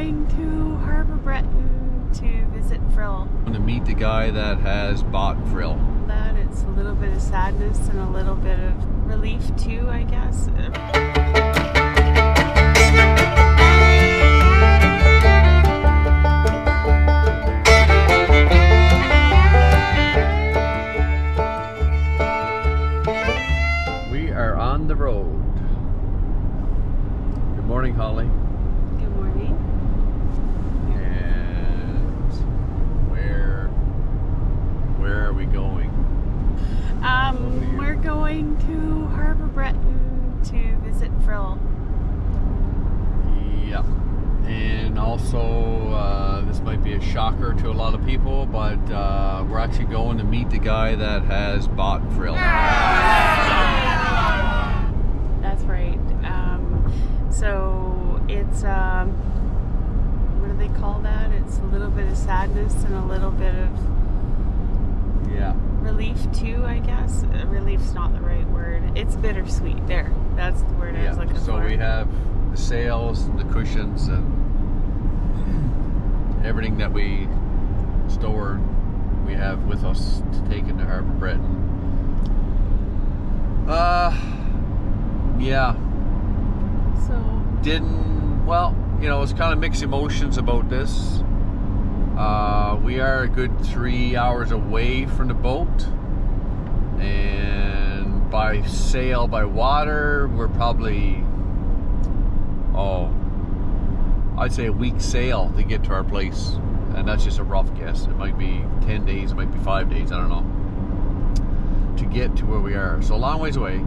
going to Harbour, Breton to visit Frill. To meet the guy that has bought Frill. That it's a little bit of sadness and a little bit of relief too, I guess. We are on the road. Good morning, Holly. Good morning. And where are we going? We're going to Harbour, Breton to visit Frill. Yeah. And also, this might be a shocker to a lot of people, but we're actually going to meet the guy that has bought Frill. That's right. So it's, what do they call that? It's a little bit of sadness and a little bit of relief too, I guess. Relief's not the right word. It's bittersweet. There. That's the word I was looking for. So we have the sails, the cushions, and everything that we store, we have with us to take into Harbour, Breton. Yeah. So it's kind of mixed emotions about this. We are a good 3 hours away from the boat, and by sail, by water, we're probably, I'd say a week's sail to get to our place, and that's just a rough guess. It might be 10 days, it might be 5 days, I don't know, to get to where we are. So a long ways away.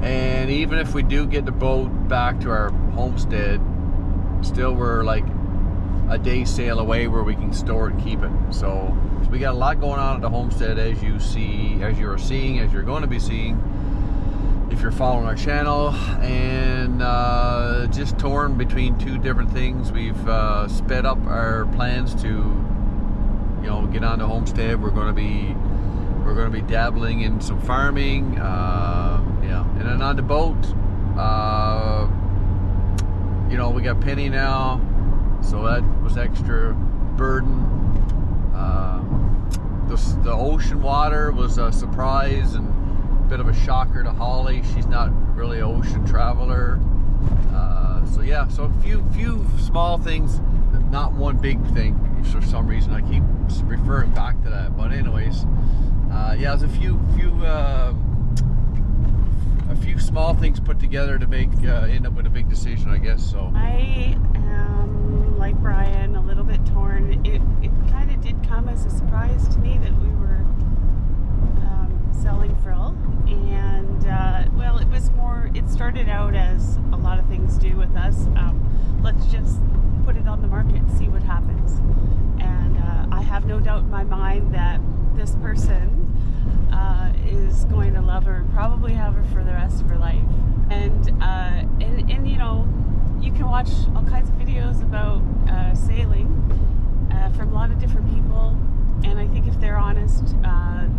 And even if we do get the boat back to our homestead, still we're like a day sail away where we can store it and keep it. So we got a lot going on at the homestead, as you're going to be seeing if you're following our channel, and just torn between two different things. We've sped up our plans to get on the homestead. We're going to be dabbling in some farming, and then on the boat, we got Penny now, so that was extra burden. The ocean water was a surprise and a bit of a shocker to Holly. She's not really an ocean traveler. So a few small things, not one big thing. For some reason I keep referring back to that, but anyways, there's a few small things put together to make end up with a big decision, I guess. So I am, like Brian, a little bit torn. It kind of did come as a surprise to me that we were selling Frill, and it started out as a lot of things do with us. Let's just put it on the market and see what happens. And I have no doubt in my mind that this person is going to love her and probably have her for the rest of her life. And you can watch all kinds of videos about sailing from a lot of different people, and I think if they're honest,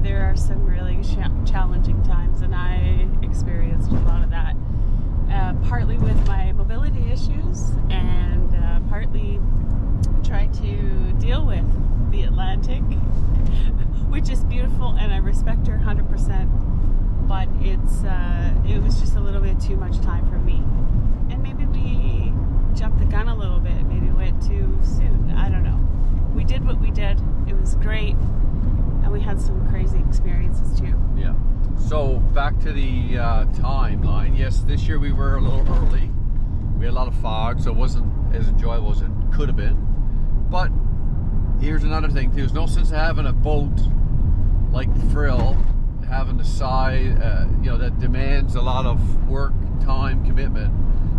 there are some really challenging times, and I experienced a lot of that, partly with my mobility issues, and partly trying to deal with the Atlantic, which is beautiful, and I respect her 100%, but it was just a little bit too much time for me. And maybe we jumped the gun a little bit, maybe went too soon, I don't know. We did what we did, it was great, and we had some crazy experiences too. Yeah. So back to the timeline. Yes, this year we were a little early. We had a lot of fog, so it wasn't as enjoyable as it could have been. But here's another thing too. There's no sense of having a boat like the Frill, having the size, that demands a lot of work, time, commitment.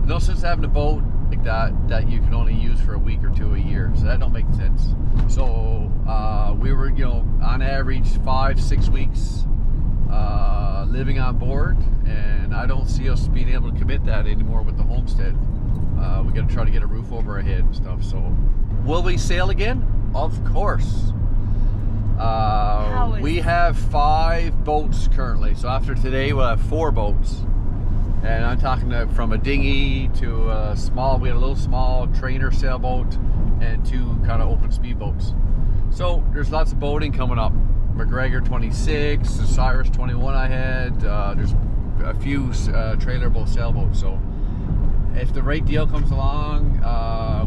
No sense having a boat like that you can only use for a week or two a year. So that don't make sense. So we were, on average 5-6 weeks living on board, and I don't see us being able to commit that anymore with the homestead. We got to try to get a roof over our head and stuff. So will we sail again? Of course. We have 5 boats currently, so after today we'll have 4 boats. And I'm talking from a dinghy to a small, we had a little small trainer sailboat and 2 kind of open speedboats. So there's lots of boating coming up. McGregor 26, the Cyrus 21 I had, there's a few trailer boat sailboats. So if the right deal comes along,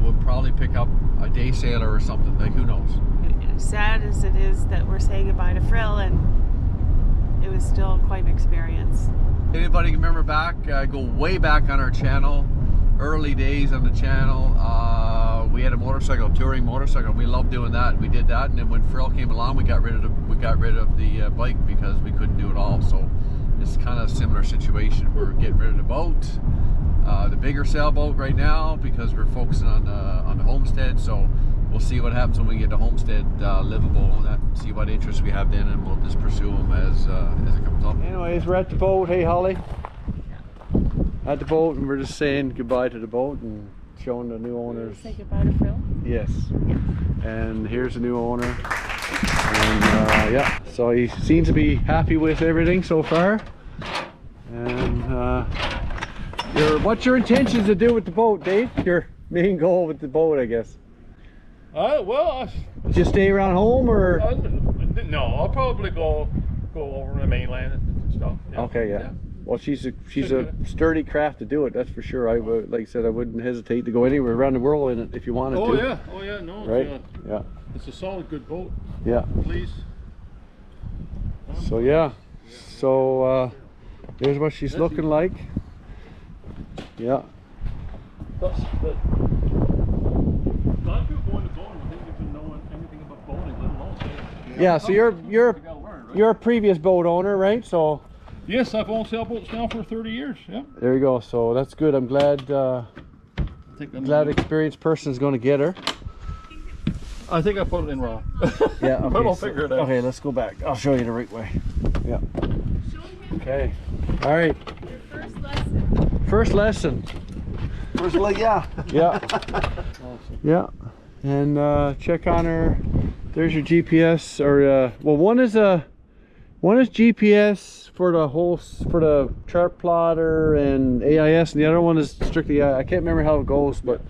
we'll probably pick up a day sailor or something, like who knows. Sad as it is that we're saying goodbye to Frill, and it was still quite an experience. Anybody can remember back, go way back on our channel, early days on the channel, we had a motorcycle, touring motorcycle. We loved doing that. We did that, and then when Frill came along, we got rid of the bike because we couldn't do it all. So it's kind of a similar situation. We're getting rid of the boat, the bigger sailboat right now, because we're focusing on the homestead. So we'll see what happens when we get the homestead livable on that. See what interest we have then, and we'll just pursue them as it comes up. Anyways, we're at the boat. Hey, Holly. At the boat, and we're just saying goodbye to the boat and showing the new owners. Say goodbye to Frill. Yes. And here's the new owner. And yeah, so he seems to be happy with everything so far. And what's your intentions to do with the boat, Dave? Your main goal with the boat, I guess. Well, just stay around home, or? No, I'll probably go over the mainland and stuff. Yeah. Okay, yeah. Well, she's a sturdy craft to do it. That's for sure. I would, like I said, I wouldn't hesitate to go anywhere around the world in it if you wanted to. Oh yeah, no. Right. Yeah. It's a solid, good boat. Yeah. Please. So yeah. So there's what she's looking like. Yeah. That's the. Not people going to boating. I think even knowing anything about boating, let alone. Yeah. So you're a previous boat owner, right? So. Yes, I've owned sailboats now for 30 years. Yeah. There you go. So that's good. I'm glad. Glad experienced person is going to get her. I think I put it in wrong. Yeah. Okay. But I'll figure it out. Okay, let's go back. I'll show you the right way. Yeah. Okay. All right. Your first lesson. First lesson. First leg, yeah. Yeah. Yeah. And check on her. There's your GPS, or well, one is GPS for the chart plotter and AIS, and the other one is strictly I can't remember how it goes, but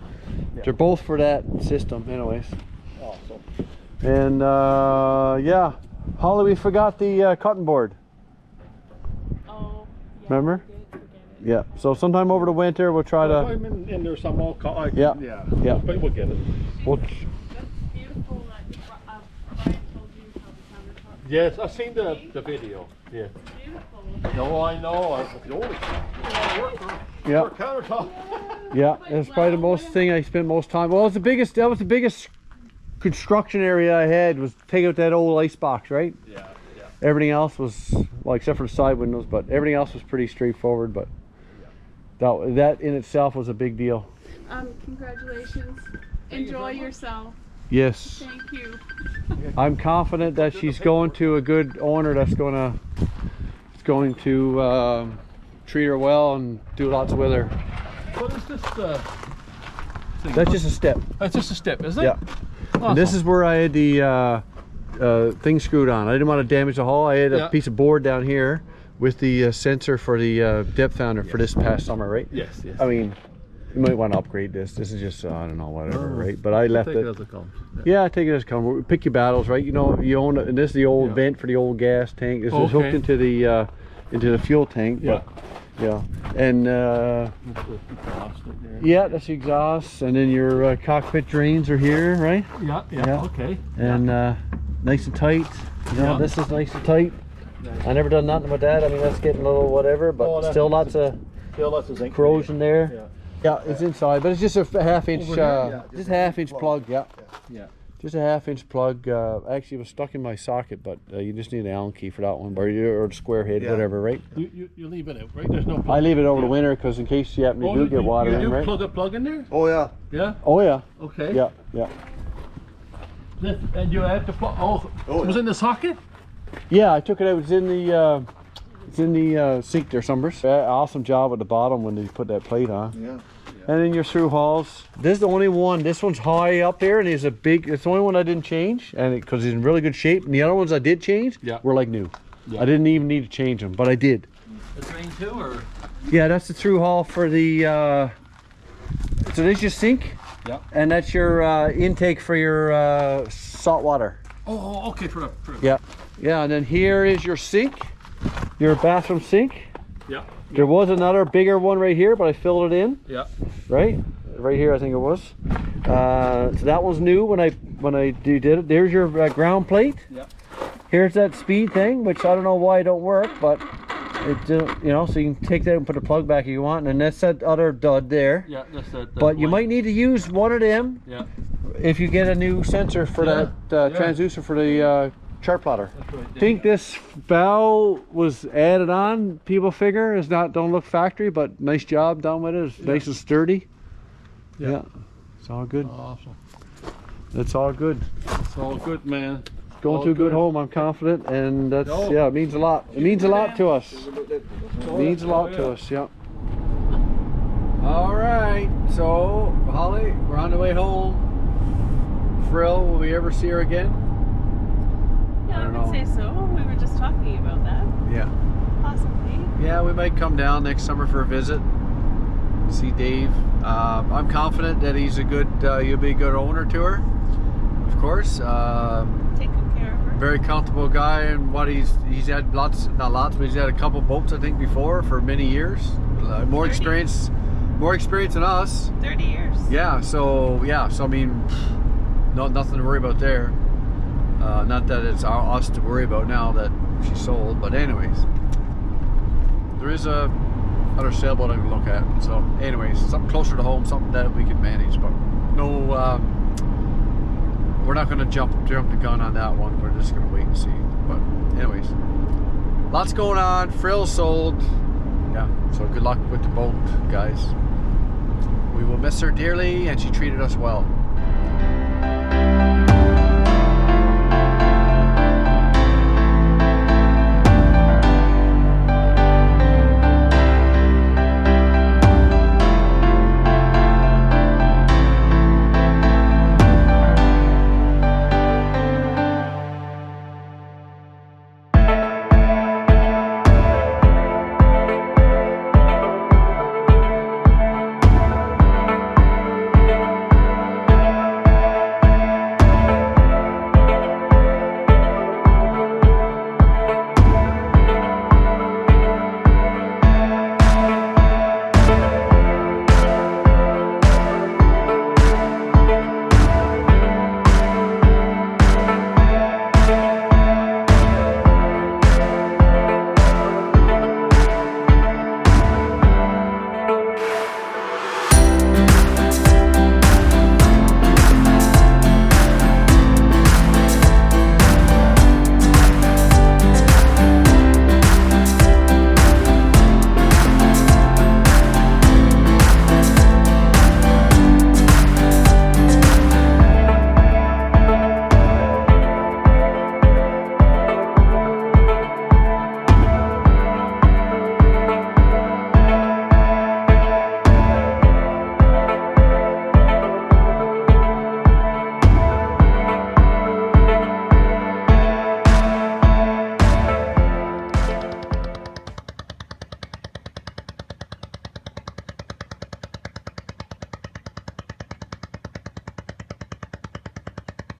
they're both for that system, anyways. Awesome. And yeah, Holly, we forgot the cutting board. Oh. Yeah, Remember? forget it. Yeah. So sometime over the winter we'll try to. I'm in there some all. Yeah. Yeah. But we'll get it. We'll, That's beautiful that Brian told you how the countertop. Yes, I've seen the video. Yeah. Beautiful. No, I know. yeah. Countertop. Yeah, that's probably the most thing I spent most time. Well, that was the biggest construction area I had, was take out that old ice box, right? Yeah. Everything else was, well, except for the side windows, but everything else was pretty straightforward. But that in itself was a big deal. Congratulations. Enjoy yourself. Yes. Thank you. I'm confident that she's going to a good owner that's going to treat her well and do lots with her. What is this thing? That's just a step. That's just a step, isn't it? Yeah. Awesome. And this is where I had the thing screwed on. I didn't want to damage the hull. I had a piece of board down here with the sensor for the depth finder for this past summer, right? Yes. I mean, you might want to upgrade this. This is just, I don't know, whatever, right? But I left Take it. it as it comes. Yeah, take it as it comes. Pick your battles, right? You know, you own it, and this is the old vent for the old gas tank. This is hooked into the fuel tank. Yeah. But, yeah. And yeah, that's the exhaust, and then your cockpit drains are here, right? Yeah. Okay. And nice and tight. You know, this is nice and tight. I never done nothing with that. I mean, that's getting a little whatever, but still lots of zinc corrosion there. Yeah, it's inside, but it's just a half-inch, just a half-inch plug. Yeah. Just a half-inch plug. Actually, it was stuck in my socket, but you just need an Allen key for that one, or the square head, whatever, right? You leave it out, right? There's no. I leave it over the winter because in case you happen to get water in, right? Plug a plug in there? Oh yeah. Yeah. Oh yeah. Okay. Yeah. And you have to plug. Oh, it was in the socket? Yeah, I took it out. It's in the sink there somewhere. Awesome job at the bottom when they put that plate on. Yeah. And then your through hulls. This is the only one. This one's high up there, and it's the only one I didn't change, and because it's in really good shape. And the other ones I did change were like new. I didn't even need to change them, but I did. The train too, or? Yeah, that's the through hall for the. So there's your sink. Yeah. And that's your intake for your salt water. Oh, okay, true. Yeah. Yeah, and then here is your sink, your bathroom sink. Yeah. There was another bigger one right here, but I filled it in. Yeah. Right here, I think it was. So that was new when I did it. There's your ground plate. Yeah. Here's that speed thing, which I don't know why it don't work, but it you know, so you can take that and put a plug back if you want, and that's that other dud there. Yeah, that's that. But you might need to use one of them. Yeah. If you get a new sensor for that transducer for the chart plotter. That's right. I think this bow was added on. People figure it's not, don't look factory, but nice job done with it. It's nice and sturdy. Yeah, it's all good. Awesome. It's all good. It's all good, man. Going to a good home, I'm confident, and that's yeah, it means a lot. It means a lot to us. It means a lot to us. Yeah. All right, so Holly, we're on the way home. Frill, will we ever see her again? Yeah, I would say so. We were just talking about that. Yeah. Possibly. Yeah, we might come down next summer for a visit. See Dave. I'm confident that he's a good, you'll be a good owner to her. Of course. Take good care of her. Very comfortable guy, and what he's had lots, not lots, but he's had a couple boats I think before for many years. More 30. experience than us. 30 years. Yeah. So I mean, nothing to worry about there. Not that it's us to worry about now that she's sold, but anyways, there is a other sailboat I can look at. So anyways, something closer to home, something that we can manage, but no, we're not going to jump the gun on that one. We're just going to wait and see. But anyways, lots going on. Frill sold. Yeah, so good luck with the boat, guys. We will miss her dearly, and she treated us well.